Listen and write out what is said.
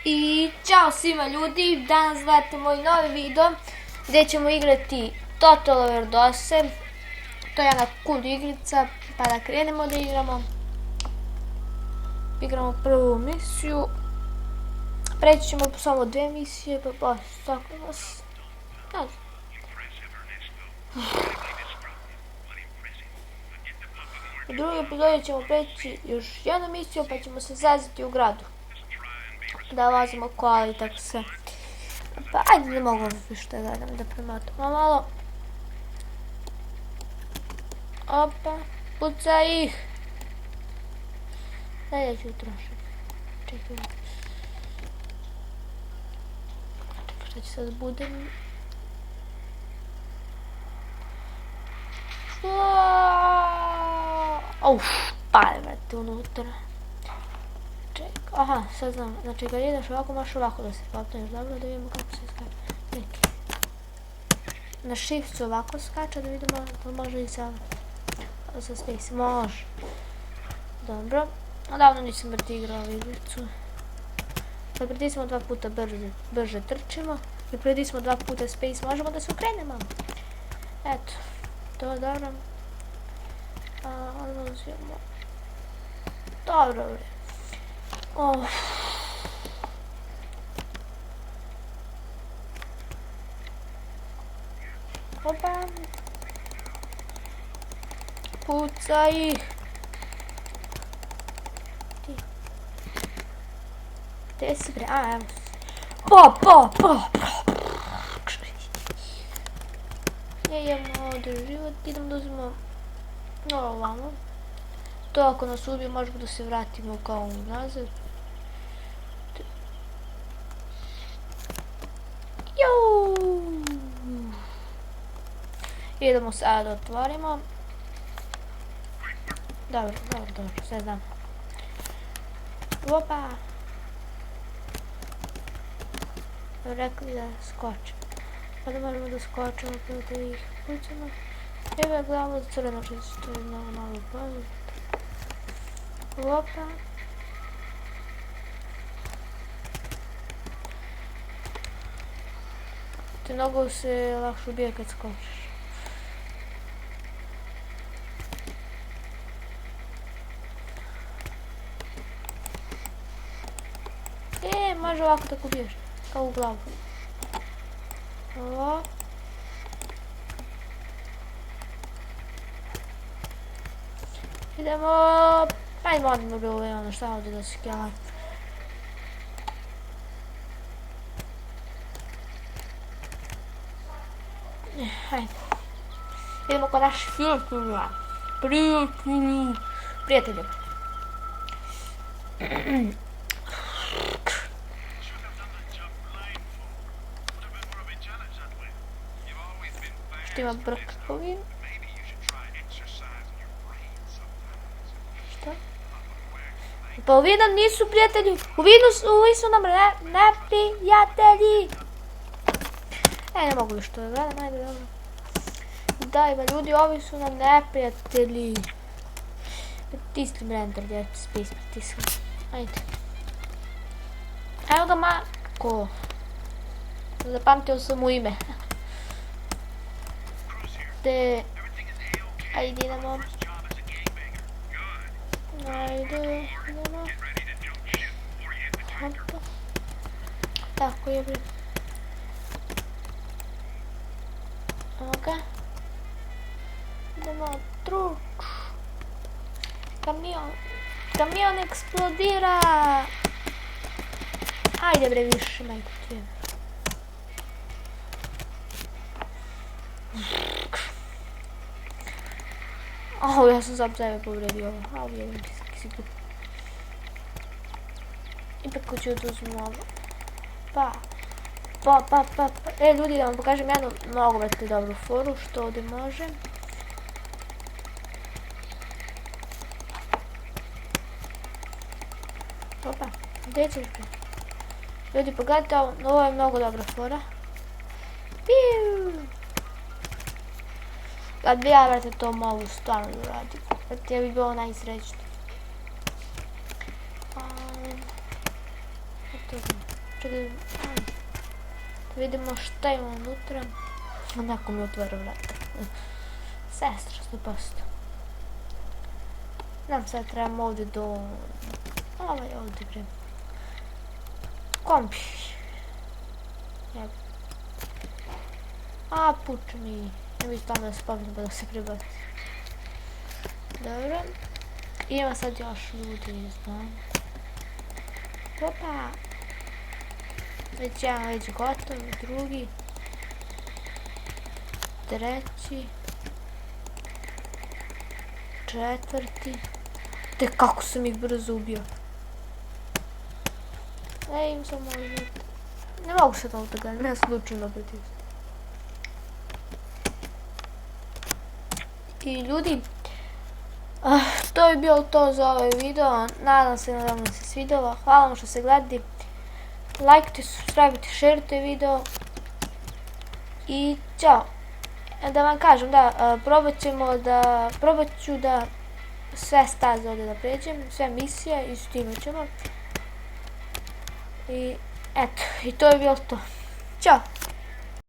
I ćao svima ljudi, danas gledate moj novi video gdje ćemo igrati Total Overdose. To je jedna cool igrica, pa da krenemo da igramo. Igramo prvu misiju. Preći ćemo samo 2 misije, pa baš tako vas. U drugoj epizodi ćemo preći još jednu misiju, pa ćemo se zaziti u gradu. Da lazimo koala i tako sve. Pa ajde, ne mogu više da gledam, da prematam malo. Opa, pucaj ih. Daj ću utrošiti. Čekaj. Čekaj, šta će sad budem. Uff, pali vrati unutra. Čekaj, aha, sad znam. Znači kad ideš ovako, možeš ovako da se popneš. Dobro, da vidimo kako se skače. Neki. Na shift se ovako skače, da vidimo da može i sa space. Može. Dobro. Odavno nisam brati igrao ovu igricu. Kad pritismo 2 puta brže trčimo. I pritismo 2 puta space, možemo da se okrenemo. Eto. To je dobro. Odlazimo. Dobro, bre. Opa. Pucaj ih. Gdje si bre? A, evo. Idemo ovdje život, idemo da uzmemo ovamo. To ako nas ubije možemo da se vratimo kao nazad. Idemo sad da otvorimo. Dobro, sve znam. Opa! Rekli da skočimo. Pa da možemo da skočimo pa da ih pucamo. Evo je glavno crveno što je mnogo malo bolje. Opa. Te mnogo se lakše ubije kad skočiš. Može ovako tako ubiješ. Kao u glavu. Ovo. Idemo. Ajmo odmah bilo ono šta ovdje da se kjela. Ajde. Idemo kod naši prijatelja. Prijatelja. Što ima brkovin? Što? Pa ovi nam nisu prijatelji. Ovi su nam neprijatelji. Ne mogu više to da gledam, ajde dobro. Daj ba ljudi, ovi su nam neprijatelji. Pritislim render, gdje ću space pritislim. Ajde. Evo ga Marko. Zapamtio sam mu ime. Ajde idemo. Ajde idemo. Hopa. Tako je bre. Ovoga. Idemo truč. Kamion eksplodira. Ajde bre više, majko ti je. Ja sam sam sebe povredio ovo. Uvijek si tu. Ipak hoću da uzmem ovo. Pa. Ljudi, da vam pokažem jednu mnogo vrti dobru foru, što ovdje može. Opa, gdje ćeš ga? Ljudi, pogledajte ovo je mnogo dobra fora. Piu! Kad bi ja, vrate, to mogu stvarno da uradim. Vrate, ja bi bilo najsrećniji. Eto znam. Čekaj, da vidimo šta ima unutra. Neko mi otvara vrata. Sestra, 100%. Nam sad trebamo ovdje do... ovdje bre. Kompi. A, puče mi. Ne bih tamo da se popnem pa da se prebaci. Dobro. Ima sad još ljudi, znam. Opa. Već jedan već gotov, drugi. Treći. Četvrti. Te kako sam ih brzo ubio. Im sam možda... Ne mogu se to da ne slučajno protiv. I ljudi, to je bilo to za ovaj video. Nadam se da vam se svidjelo. Hvala vam što ste gledali. Lajkite, subscribe-ite, šerite video. I ćao. Da vam kažem, da, probat ću da sve staze ovdje da pređem, sve misije i s time ćemo. I eto, i to je bilo to. Ćao!